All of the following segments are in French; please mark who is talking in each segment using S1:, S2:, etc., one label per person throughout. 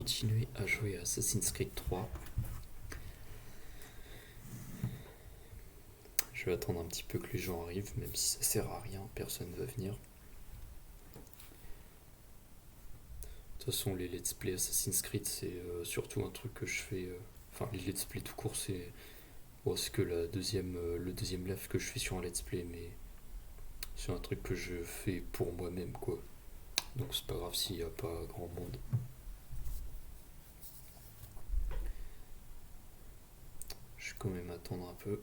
S1: Continuer à jouer à Assassin's Creed 3. Je vais attendre un petit peu que les gens arrivent, même si ça sert à rien, personne ne va venir. De toute façon, les let's play Assassin's Creed, c'est surtout un truc que je fais. Enfin, les let's play tout court, c'est que le deuxième live que je fais sur un let's play, mais c'est un truc que je fais pour moi-même, quoi. Donc c'est pas grave s'il n'y a pas grand monde. Je vais quand même attendre un peu.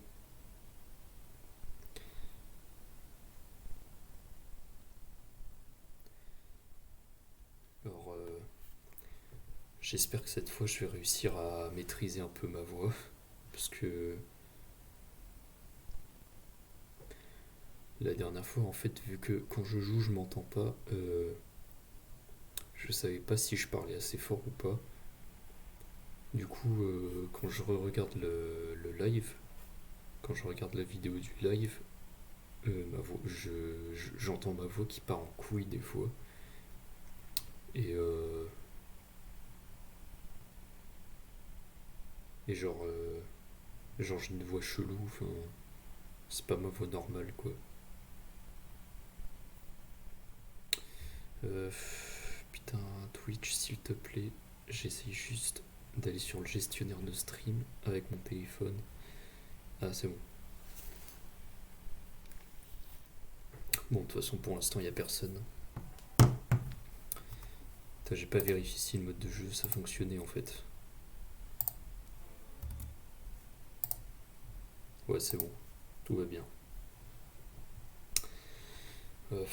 S1: Alors, j'espère que cette fois je vais réussir à maîtriser un peu ma voix. Parce que la dernière fois, en fait, vu que quand je joue, je m'entends pas, je savais pas si je parlais assez fort ou pas. Du coup, quand je regarde le live, quand je regarde la vidéo du live, j'entends ma voix qui part en couille des fois. Et, et genre j'ai une voix chelou, enfin, c'est pas ma voix normale, quoi. Euh, Putain, Twitch, s'il te plaît, j'essaye juste d'aller sur le gestionnaire de stream avec mon téléphone. Ah, c'est bon. Bon, de toute façon, pour l'instant, il n'y a personne. Putain, j'ai pas vérifié si le mode de jeu ça fonctionnait en fait. Ouais, c'est bon. Tout va bien. Euh,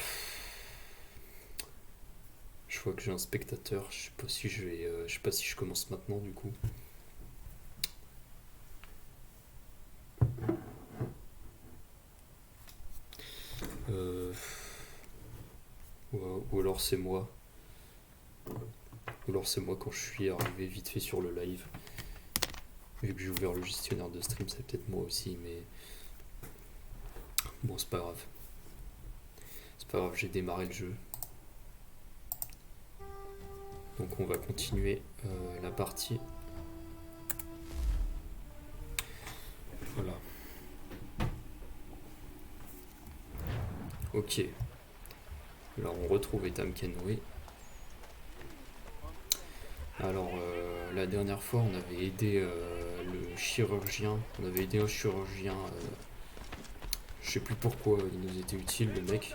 S1: je vois que j'ai un spectateur. Je sais pas si je sais pas si je commence maintenant du coup. Euh, ou alors c'est moi. Ou alors c'est moi quand je suis arrivé vite fait sur le live. Vu que j'ai ouvert le gestionnaire de stream, c'est peut-être moi aussi, mais bon, c'est pas grave. C'est pas grave, j'ai démarré le jeu. Donc on va continuer la partie. Voilà. Ok. Alors on retrouve Etam Kenway. Alors la dernière fois on avait aidé le chirurgien. On avait aidé un chirurgien. Je sais plus pourquoi il nous était utile le mec.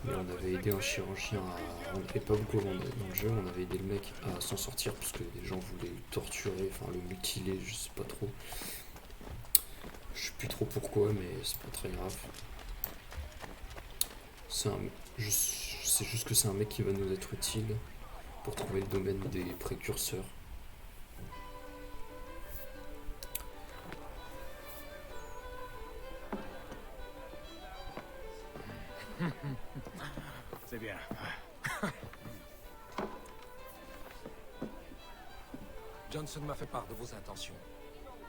S1: Mais on avait aidé un chirurgien à. On n'avait pas beaucoup dans le jeu, on avait aidé le mec à s'en sortir parce que les gens voulaient le torturer, enfin le mutiler, je sais pas trop. Je sais plus trop pourquoi, mais c'est pas très grave. C'est un, je sais juste que c'est un mec qui va nous être utile pour trouver le domaine des précurseurs.
S2: C'est bien.
S3: Johnson m'a fait part de vos intentions.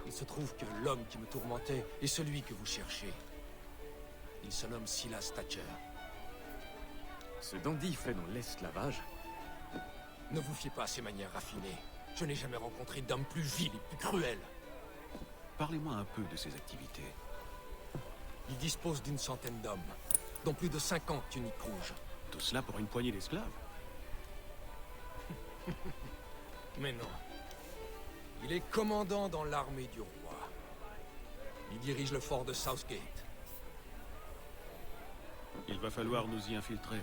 S3: Il se trouve que l'homme qui me tourmentait est celui que vous cherchez. Il se nomme Silas Thatcher.
S2: Ce dandy fait dans l'esclavage.
S3: Ne vous fiez pas à ses manières raffinées. Je n'ai jamais rencontré d'homme plus vil et plus cruel.
S2: Parlez-moi un peu de ses activités.
S3: Il dispose d'une centaine d'hommes, dont plus de 50 tuniques rouges.
S2: Tout cela pour une poignée d'esclaves.
S3: Mais non. Il est commandant dans l'armée du roi. Il dirige le fort de Southgate.
S2: Il va falloir nous y infiltrer.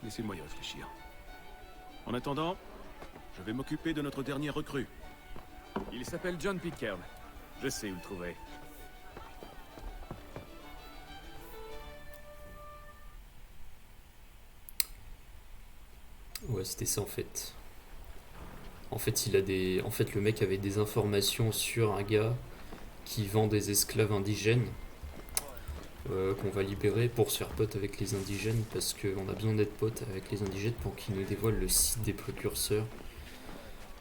S2: Laissez-moi y réfléchir. En attendant, je vais m'occuper de notre dernier recrue. Il s'appelle John Pitcairn. Je sais où le trouver.
S1: Ouais, c'était ça en fait. En fait, le mec avait des informations sur un gars qui vend des esclaves indigènes qu'on va libérer pour se faire pote avec les indigènes parce qu'on a besoin d'être pote avec les indigènes pour qu'ils nous dévoilent le site des précurseurs.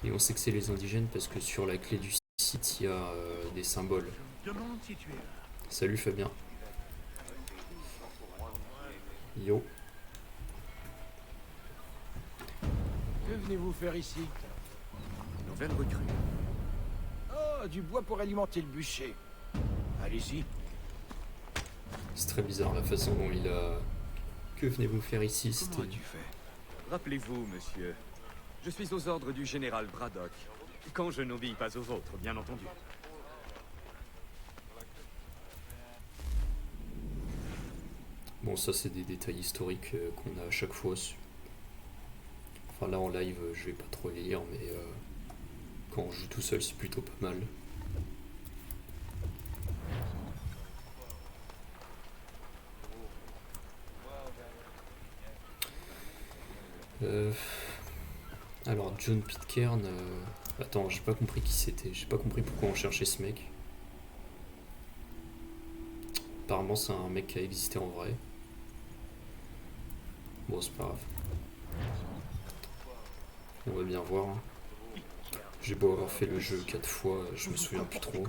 S1: Et on sait que c'est les indigènes parce que sur la clé du site, il y a des symboles. Salut Fabien. Yo.
S3: Que venez-vous faire ici?
S2: Nouvelle recrue.
S3: Oh, du bois pour alimenter le bûcher. Allez-y.
S1: C'est très bizarre la façon dont il a... Que venez-vous faire ici?
S2: Comment
S1: C'était...
S2: as-tu fait?
S4: Rappelez-vous, monsieur, je suis aux ordres du général Braddock. Quand je n'obéis pas aux vôtres, bien entendu.
S1: Bon, ça c'est des détails historiques qu'on a à chaque fois. Enfin là en live, je vais pas trop les lire, mais quand on joue tout seul, c'est plutôt pas mal. Alors John Pitcairn, attends, j'ai pas compris qui c'était, j'ai pas compris pourquoi on cherchait ce mec. Apparemment c'est un mec qui a existé en vrai. Bon, c'est pas grave. On va bien voir. Hein. J'ai beau avoir fait le jeu 4 fois, je me souviens plus trop.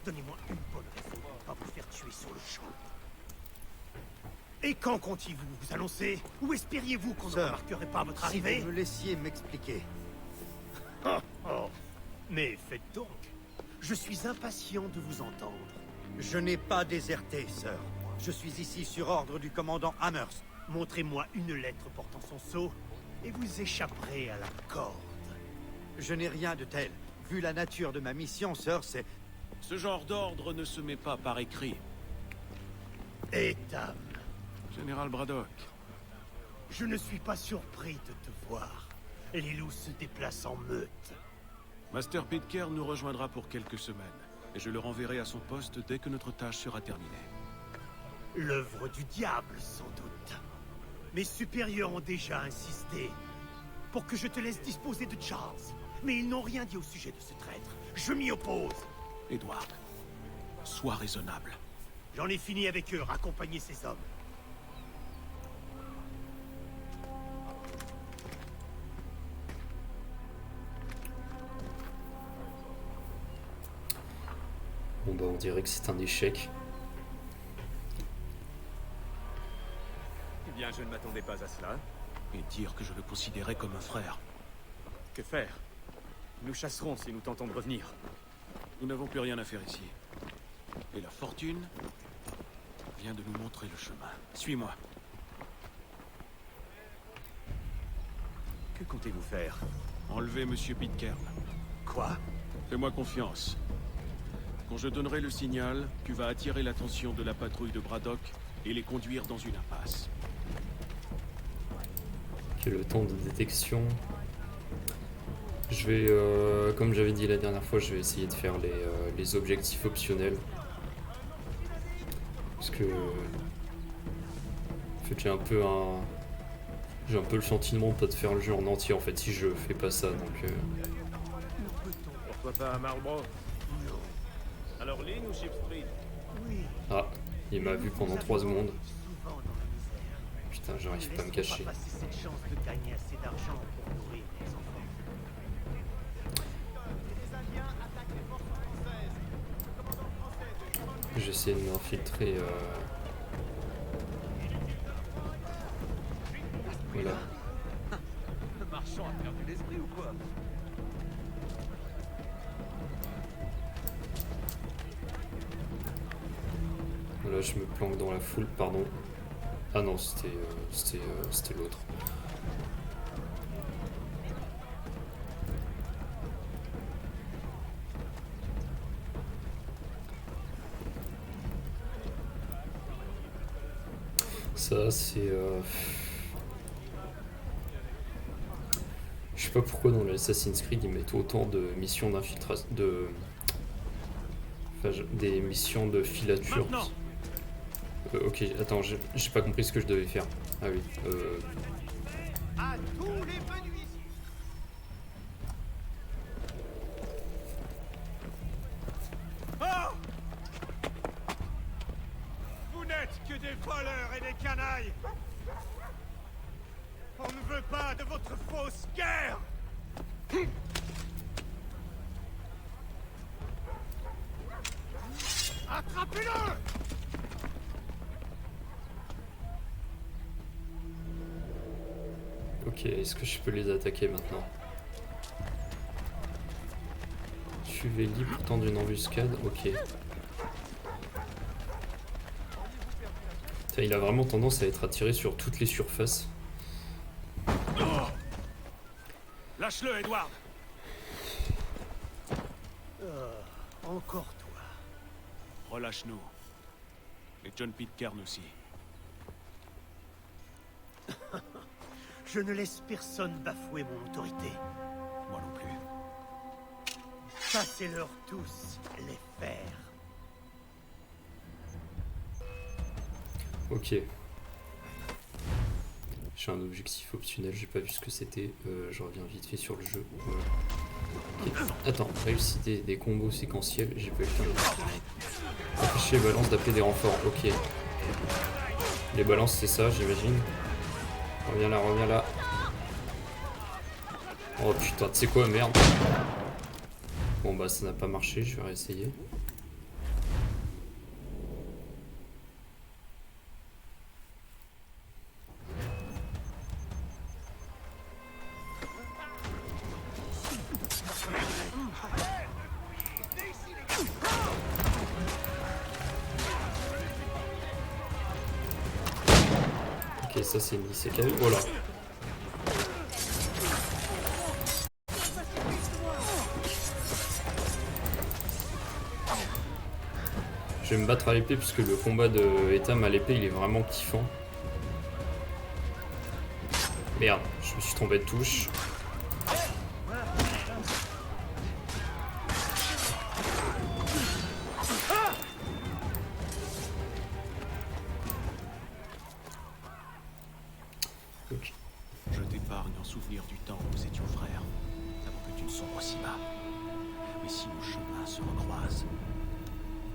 S5: Donnez-moi une bonne raison pour ne pas vous faire tuer sur le champ. Et quand comptiez-vous vous annoncer? Ou espériez-vous qu'on ne remarquerait pas votre arrivée?
S6: Si vous me laissiez m'expliquer.
S5: Oh. Mais faites donc. Je suis impatient de vous entendre.
S6: Je n'ai pas déserté, sœur. Je suis ici sur ordre du commandant Amherst.
S5: Montrez-moi une lettre portant son sceau, et vous échapperez à la corde.
S6: Je n'ai rien de tel. Vu la nature de ma mission, sœur, c'est...
S2: Ce genre d'ordre ne se met pas par écrit.
S5: Et dame,
S2: Général Braddock.
S5: je ne suis pas surpris de te voir. Les loups se déplacent en meute.
S2: Master Pitcairn nous rejoindra pour quelques semaines, et je le renverrai à son poste dès que notre tâche sera terminée.
S5: L'œuvre du diable, sans doute. Mes supérieurs ont déjà insisté pour que je te laisse disposer de Charles. Mais ils n'ont rien dit au sujet de ce traître. Je m'y oppose.
S2: Edward, sois raisonnable.
S5: J'en ai fini avec eux, raccompagner ces hommes.
S1: Bon bah on dirait que c'est un échec.
S4: Eh bien, je ne m'attendais pas à cela.
S2: Et dire que je le considérais comme un frère.
S4: Que faire? Nous chasserons si nous tentons de revenir.
S2: Nous n'avons plus rien à faire ici. Et la fortune vient de nous montrer le chemin. Suis-moi.
S4: Que comptez-vous faire?
S2: Enlevez Monsieur Pitcairn.
S5: Quoi?
S2: Fais-moi confiance. Quand je donnerai le signal, tu vas attirer l'attention de la patrouille de Braddock et les conduire dans une impasse.
S1: Ok, le temps de détection. Je vais, comme j'avais dit la dernière fois, je vais essayer de faire les objectifs optionnels. Parce que... En fait, j'ai un peu le sentiment de pas de faire le jeu en entier en fait si je fais pas ça, donc...
S7: Pourquoi pas à Marlborough?
S5: Non.
S7: Alors Lynn ou Ship Street?
S5: Oui.
S1: Ah, il m'a vu pendant 3 secondes.
S5: Souvent dans la misère.
S1: Putain, j'arrive pas à me
S5: Laissons
S1: cacher.
S5: pas passer cette chance de gagner assez d'argent pour nourrir les enfants.
S1: J'essaie de m'infiltrer... Voilà.
S4: Le marchand a perdu l'esprit ou quoi?
S1: Voilà, je me planque dans la foule, pardon. Ah non, c'était l'autre. Ça, c'est... Je sais pas pourquoi dans l'Assassin's Creed ils mettent autant de missions d'infiltration... des missions de filature. Ok, attends, j'ai pas compris ce que je devais faire. Ah oui,
S5: À tous les venus ici.
S3: Oh! Vous n'êtes que des voleurs et des canailles! On ne veut pas de votre fausse guerre! Attrapez-le!
S1: ok, Ok, est-ce que je peux les attaquer maintenant? Suivez libre temps d'une embuscade, ok. Putain, il a vraiment tendance à être attiré sur toutes les surfaces.
S2: Lâche-le, Edward.
S5: Encore toi.
S2: Relâche-nous. Et John Pitcairn aussi.
S5: Je ne laisse personne bafouer mon autorité.
S2: Moi non plus.
S5: Passez-leur tous les fers.
S1: Ok. J'ai un objectif optionnel, j'ai pas vu ce que c'était. Je reviens vite fait sur le jeu. Voilà. Ok. Attends, réussite des combos séquentiels, j'ai pas eu le temps. Afficher les balances d'appeler des renforts, ok. Les balances c'est ça, j'imagine. Reviens là, reviens là. Oh putain, tu sais quoi, merde. Bon bah ça n'a pas marché, je vais réessayer. Ok, ça c'est une isekai. Oh là. Je vais me battre à l'épée puisque le combat de Etam à l'épée il est vraiment kiffant. Merde, je me suis trompé de touche. Ok.
S2: Je t'épargne en souvenir du temps où nous étions frères, avant que tu ne sombres si bas. Mais si nos chemins se recroisent,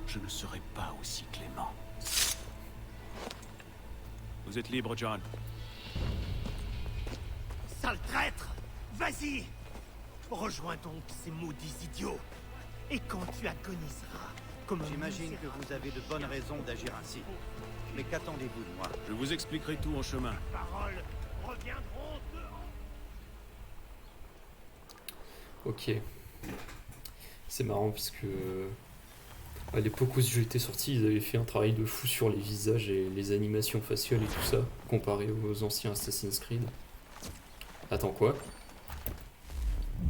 S2: je ne serai pas aussi clément. Vous êtes libre, John.
S5: Sale traître! Vas-y! Rejoins donc ces maudits idiots. Et quand tu agoniseras, comme un
S6: J'imagine que
S5: misérable,
S6: vous avez de bonnes raisons d'agir ainsi. Mais qu'attendez-vous de moi?
S2: Je vous expliquerai tout en chemin.
S5: paroles reviendront de...
S1: Ok. C'est marrant parce que à l'époque où ce jeu était sorti, ils avaient fait un travail de fou sur les visages et les animations faciales et tout ça, comparé aux anciens Assassin's Creed. Attends, quoi?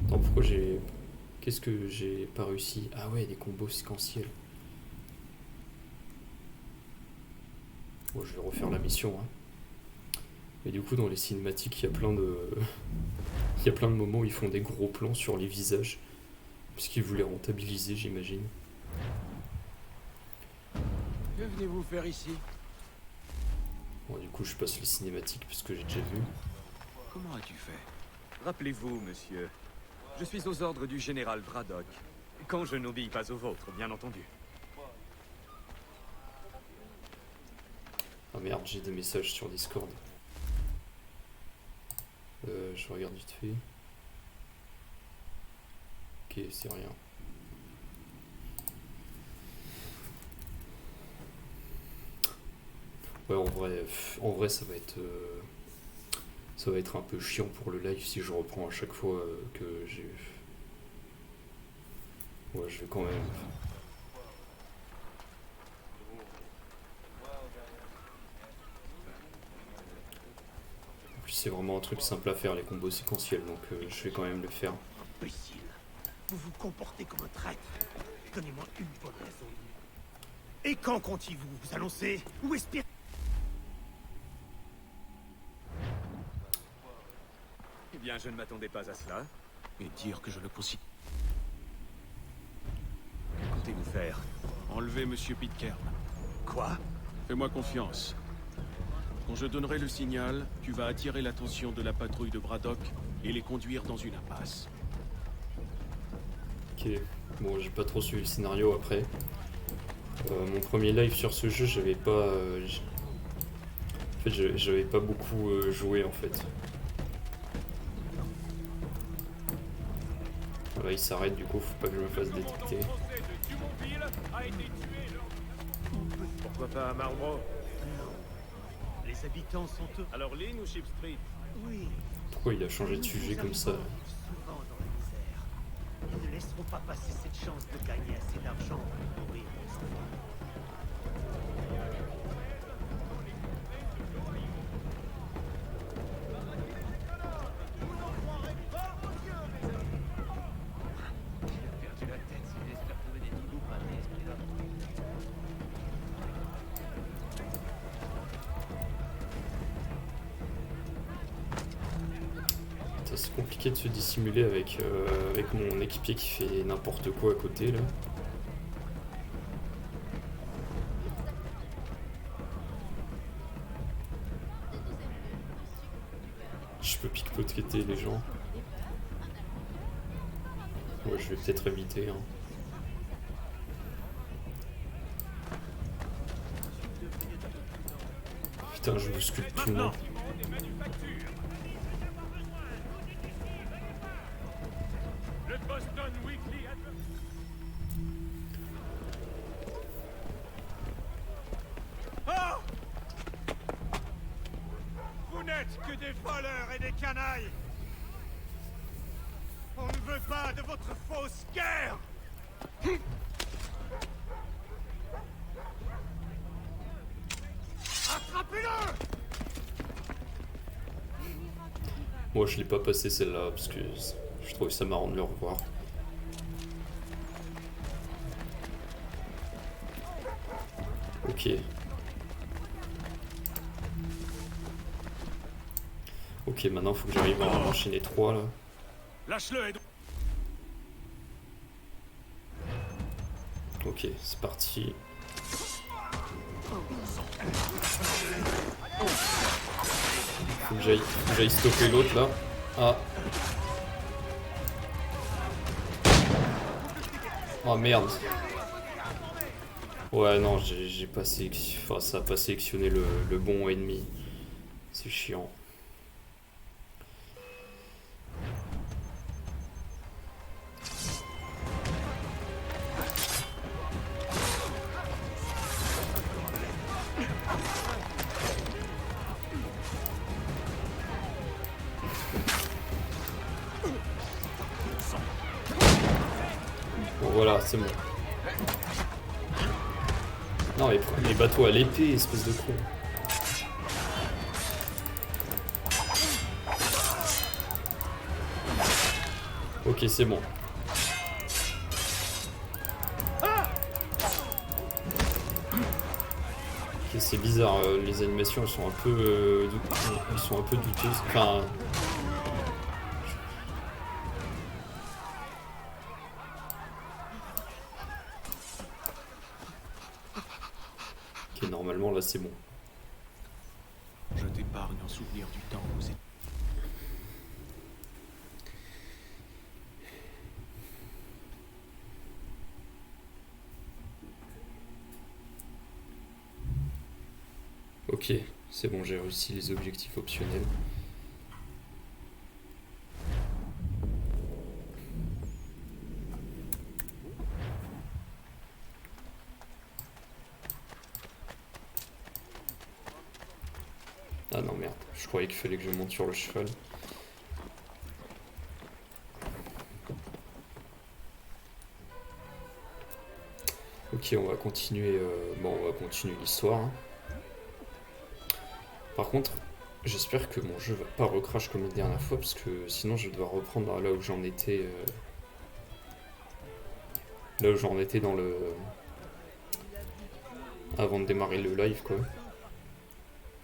S1: Attends, pourquoi j'ai... Qu'est-ce que j'ai pas réussi? Ah ouais, des combos séquentiels. Bon, je vais refaire la mission, hein. Et du coup, dans les cinématiques, il y a plein de... il y a plein de moments où ils font des gros plans sur les visages. Puisqu'ils voulaient rentabiliser, j'imagine.
S3: Que venez-vous faire ici?
S1: Bon, du coup, je passe les cinématiques parce que j'ai déjà vu.
S2: Comment as-tu fait?
S4: Rappelez-vous, monsieur, je suis aux ordres du général Braddock. Quand je n'obéis pas aux vôtres, bien entendu.
S1: Ah merde, j'ai des messages sur Discord. Je regarde vite fait. Ok, c'est rien. Ouais, en vrai, ça va être un peu chiant pour le live si je reprends à chaque fois que j'ai. Ouais, je vais quand même. En plus, c'est vraiment un truc simple à faire, les combos séquentiels, donc je vais quand même le faire.
S5: Imbécile. Vous vous comportez comme un traître. Donnez-moi une bonne raison. Et quand comptez-vous vous annoncer? Ou espérez...
S4: Eh bien, je ne m'attendais pas à cela.
S2: Et dire que je le considère.
S4: Que comptez-vous faire?
S2: Enlever Monsieur Pitcairn.
S5: Quoi?
S2: Fais-moi confiance. Quand je donnerai le signal, tu vas attirer l'attention de la patrouille de Braddock et les conduire dans une impasse.
S1: Ok, bon, j'ai pas trop suivi le scénario après. Mon premier live sur ce jeu, j'avais pas. En fait, j'avais pas beaucoup joué en fait. Voilà, il s'arrête, du coup, faut pas que je me fasse détecter.
S7: Pourquoi pas à Marlborough?
S5: Les habitants sont eux.
S7: Alors Lynn ou Ship Street?
S5: Oui.
S1: Pourquoi il a changé de sujet comme ça?
S5: Souvent dans la misère. Ils ne laisseront pas passer cette chance de gagner assez d'argent pour nourrir leurs enfants.
S1: C'est compliqué de se dissimuler avec, avec mon équipier qui fait n'importe quoi à côté là. Je peux pickpocketer les gens. Ouais, je vais peut-être éviter. Hein. Putain, je bouscule tout le monde.
S5: Vous n'êtes que des voleurs et des canailles. On ne veut pas de votre fausse guerre. Attrapez-le!
S1: Moi je l'ai pas passé celle-là parce que je trouve ça marrant de le revoir. Ok. Ok, maintenant faut que j'arrive à enchaîner 3 là.
S5: Lâche-le et...
S1: Ok, c'est parti. Faut que j'aille stopper l'autre là. Ah. Oh merde. Ouais non, j'ai pas sélectionné, enfin, ça a pas sélectionné le bon ennemi. C'est chiant. Bon voilà, c'est bon. Non mais prends les bateaux à l'épée, espèce de con. Ok, c'est bon. Ok, c'est bizarre, les animations elles sont un peu, elles sont un peu douteuses. Enfin. Ok, normalement là c'est bon.
S2: Je t'épargne en souvenir du temps où vous étiez.
S1: Ok, c'est bon, j'ai réussi les objectifs optionnels. Ah non merde, je croyais qu'il fallait que je monte sur le cheval. Ok, on va continuer, bon, on va continuer l'histoire. Hein. Par contre, j'espère que mon jeu va pas recrash comme la dernière fois, parce que sinon je vais devoir reprendre là où j'en étais. Là où j'en étais dans le. Avant de démarrer le live, quoi.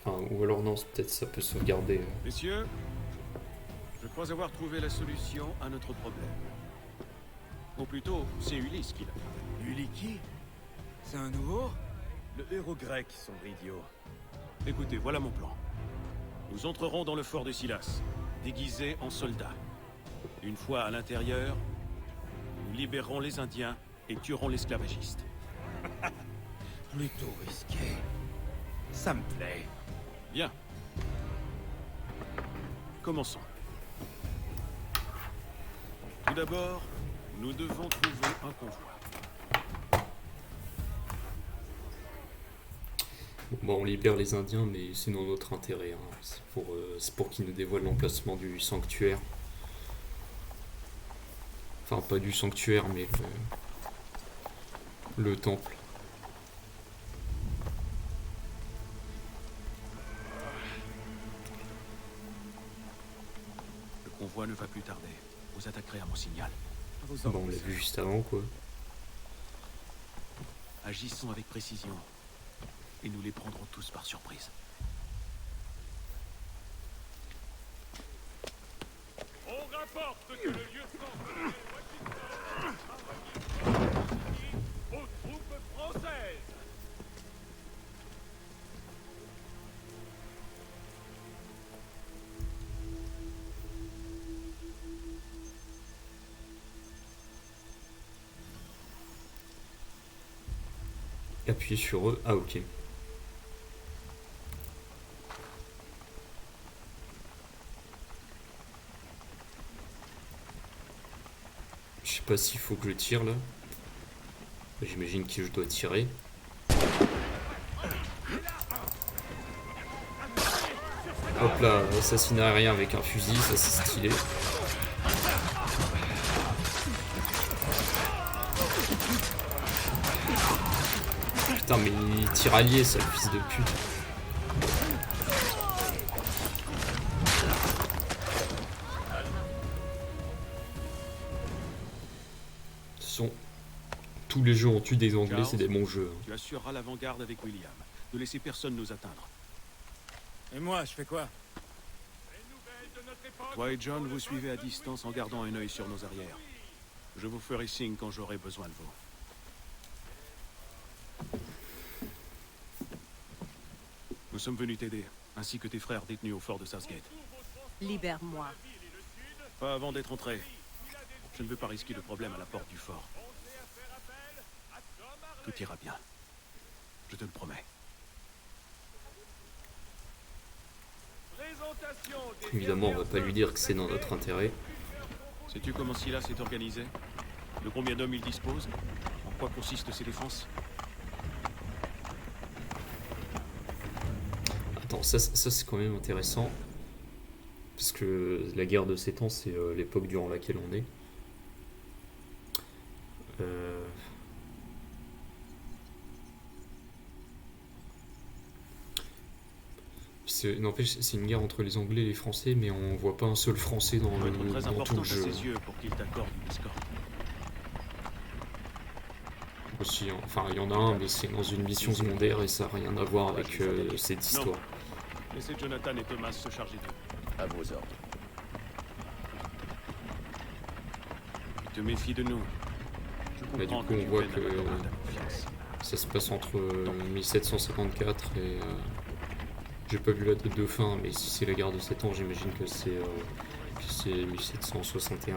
S1: Enfin, ou alors non, peut-être ça peut sauvegarder.
S2: Messieurs, je crois avoir trouvé la solution à notre problème. Ou plutôt, c'est Ulysse qui l'a trouvé.
S3: Ulysse qui? C'est un nouveau?
S6: Le héros grec, sombre idiot.
S2: Écoutez, voilà mon plan. Nous entrerons dans le fort de Silas, déguisés en soldats. Une fois à l'intérieur, nous libérerons les Indiens et tuerons l'esclavagiste.
S6: Plutôt risqué. Ça me plaît.
S2: Bien. Commençons. Tout d'abord, nous devons trouver un convoi.
S1: Bon, on libère les Indiens, mais c'est dans notre intérêt. Hein. C'est pour qu'ils nous dévoilent l'emplacement du sanctuaire. Enfin, pas du sanctuaire, mais le temple.
S2: Le convoi ne va plus tarder. Vous attaquerez à mon signal.
S1: Bon, on l'a vu juste avant, quoi.
S2: Agissons avec précision. Et nous les prendrons tous par surprise. On rapporte que le lieutenant aux troupes françaises.
S1: Appuyez sur eux. Ah, ok. Je sais pas s'il faut que je tire là. J'imagine que je dois tirer. Hop là, assassinat aérien avec un fusil, ça c'est stylé. Putain, mais il tire allié, ça, le fils de pute. Tous les jeux ont tué des Anglais, c'est des bons jeux.
S2: Tu assureras l'avant-garde avec William. Ne laissez personne nous atteindre.
S3: Et moi, je fais quoi?
S2: Toi et John, vous suivez à distance en gardant un œil sur nos arrières. Je vous ferai signe quand j'aurai besoin de vous. Nous sommes venus t'aider, ainsi que tes frères détenus au fort de Southgate.
S8: Libère-moi.
S2: Pas avant d'être entré. Je ne veux pas risquer de problème à la porte du fort. Tout ira bien. Je te le promets.
S1: Évidemment, on va pas lui dire que c'est dans notre intérêt.
S2: Sais-tu comment Silas est organisé? De combien d'hommes il dispose? En quoi consistent ses défenses?
S1: Attends, ça c'est quand même intéressant. Parce que la guerre de 7 ans, c'est l'époque durant laquelle on est. N'empêche, c'est une guerre entre les Anglais et les Français, mais on voit pas un seul Français dans
S2: Ça doit être très
S1: tout
S2: important
S1: le
S2: à
S1: jeu.
S2: ses yeux pour qu'il t'accorde une escorte.
S1: Aussi, hein. Enfin, il y en a un, mais c'est dans une mission secondaire et ça n'a rien à voir avec cette histoire.
S2: Laissez Jonathan et Thomas se charger d'eux.
S9: À vos ordres.
S2: Tu te méfies de nous. Je
S1: Bah, du
S2: comprends
S1: coup, on
S2: tu
S1: voit
S2: peines à
S1: que
S2: m'accorder ta confiance.
S1: ça se passe entre 1754 et... j'ai pas vu la date de fin, mais si c'est la guerre de 7 ans, j'imagine que c'est 1761.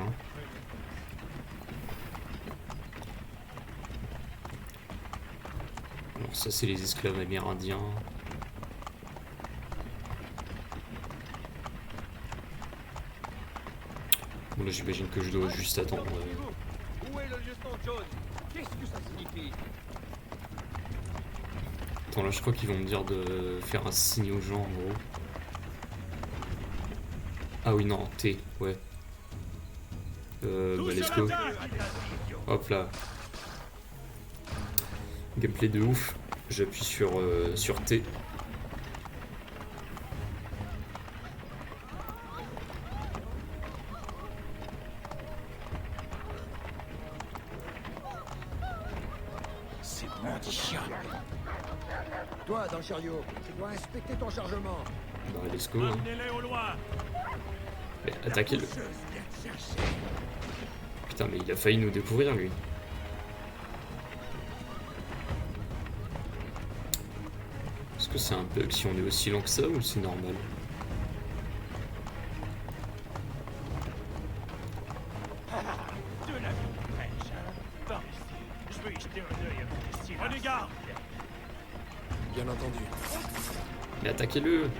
S1: Alors ça, c'est les esclaves amérindiens. Bon, là, j'imagine que je dois juste attendre.
S9: Où est le lieutenant John? Qu'est-ce que ça signifie?
S1: Attends, là, je crois qu'ils vont me dire de faire un signe aux gens, en gros. Ah oui, non, T, ouais. Bah, let's go. Hop là. Gameplay de ouf. J'appuie sur T.
S2: C'est maudit chien.
S3: Toi, dans le chariot, tu dois inspecter ton chargement.
S1: Bah, let's go. Hein.
S2: Amenez-les au loin.
S1: Mais attaquez-le. Putain, mais il a failli nous découvrir, lui. Est-ce que c'est un bug si on est aussi lent que ça ou c'est normal?
S5: De la pêche, hein. Par ici, je vais y jeter un œil à petit
S2: Prenez garde.
S3: Bien entendu.
S1: Mais attaquez-le!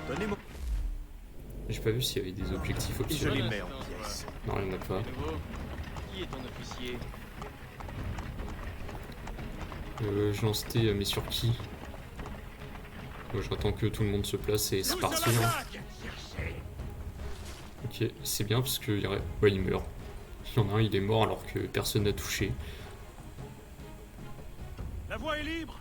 S6: Donnez-moi.
S1: J'ai pas vu s'il y avait des objectifs
S6: Et je
S1: optionnels.
S6: les mets en pièces.
S1: Non, il n'y en a pas.
S9: Qui est ton officier?
S1: Je lance T, mais sur qui? J'attends que tout le monde se place et c'est parti. Hein. Ok, c'est bien parce que ouais, il meurt. Il y en a un, il est mort alors que personne n'a touché.
S2: La voie est libre.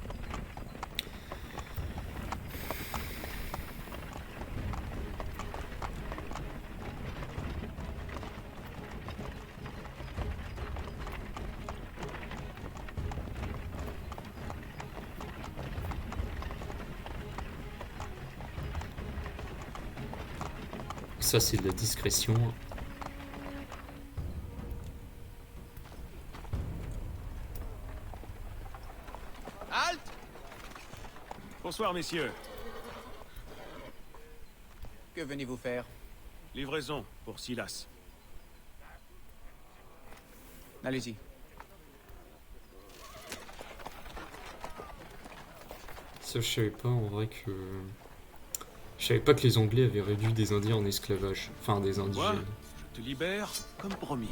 S1: Ça, c'est de la discrétion.
S9: Halte!
S2: Bonsoir, messieurs.
S9: Que venez-vous faire?
S2: Livraison pour Silas.
S9: Allez-y.
S1: Ça, je savais pas en vrai que... Je savais pas que les Anglais avaient réduit des Indiens en esclavage. Enfin, des
S2: Quoi?
S1: indigènes.
S2: Je te libère comme promis.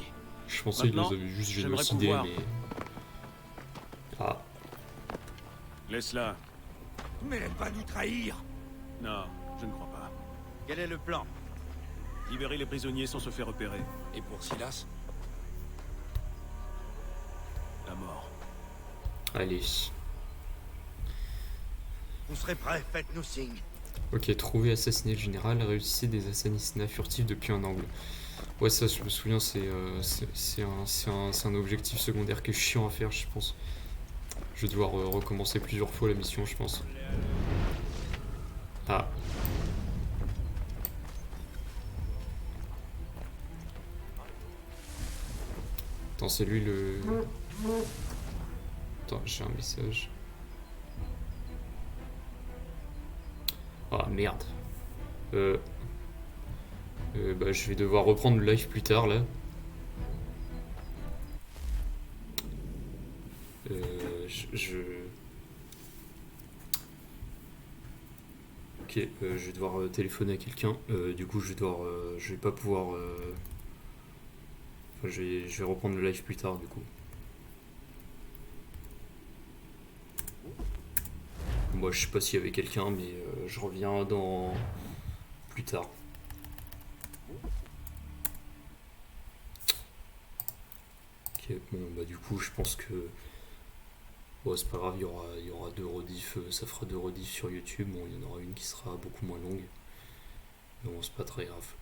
S1: Je pensais qu'ils les
S2: Maintenant,
S1: avaient juste
S2: j'aimerais
S1: génocidés,
S2: pouvoir-
S1: mais... Ah,
S2: Laisse-la.
S5: Mais pas nous trahir.
S2: Non, je ne crois pas.
S6: Quel est le plan?
S2: Libérer les prisonniers sans se faire repérer.
S3: Et pour Silas?
S2: La mort.
S1: allez.
S6: Vous serez prêts, faites-nous signe.
S1: Ok, trouver, assassiner le général, réussissez des assassinats furtifs depuis un angle. Ouais, ça, je me souviens, c'est un objectif secondaire qui est chiant à faire, je pense. Je vais devoir recommencer plusieurs fois la mission, je pense. Ah. Attends, c'est lui le... Attends, j'ai un message. Ah, merde. Bah, je vais devoir reprendre le live plus tard, là. Ok, je vais devoir téléphoner à quelqu'un. Du coup, je vais pas pouvoir... Enfin, je vais reprendre le live plus tard, du coup. Moi, je sais pas s'il y avait quelqu'un, mais je reviens dans... plus tard. Ok, bon, bah du coup, je pense que... Bon, c'est pas grave, il y aura 2 rediffs, ça fera 2 rediffs sur YouTube. Bon, il y en aura une qui sera beaucoup moins longue. Mais bon, c'est pas très grave.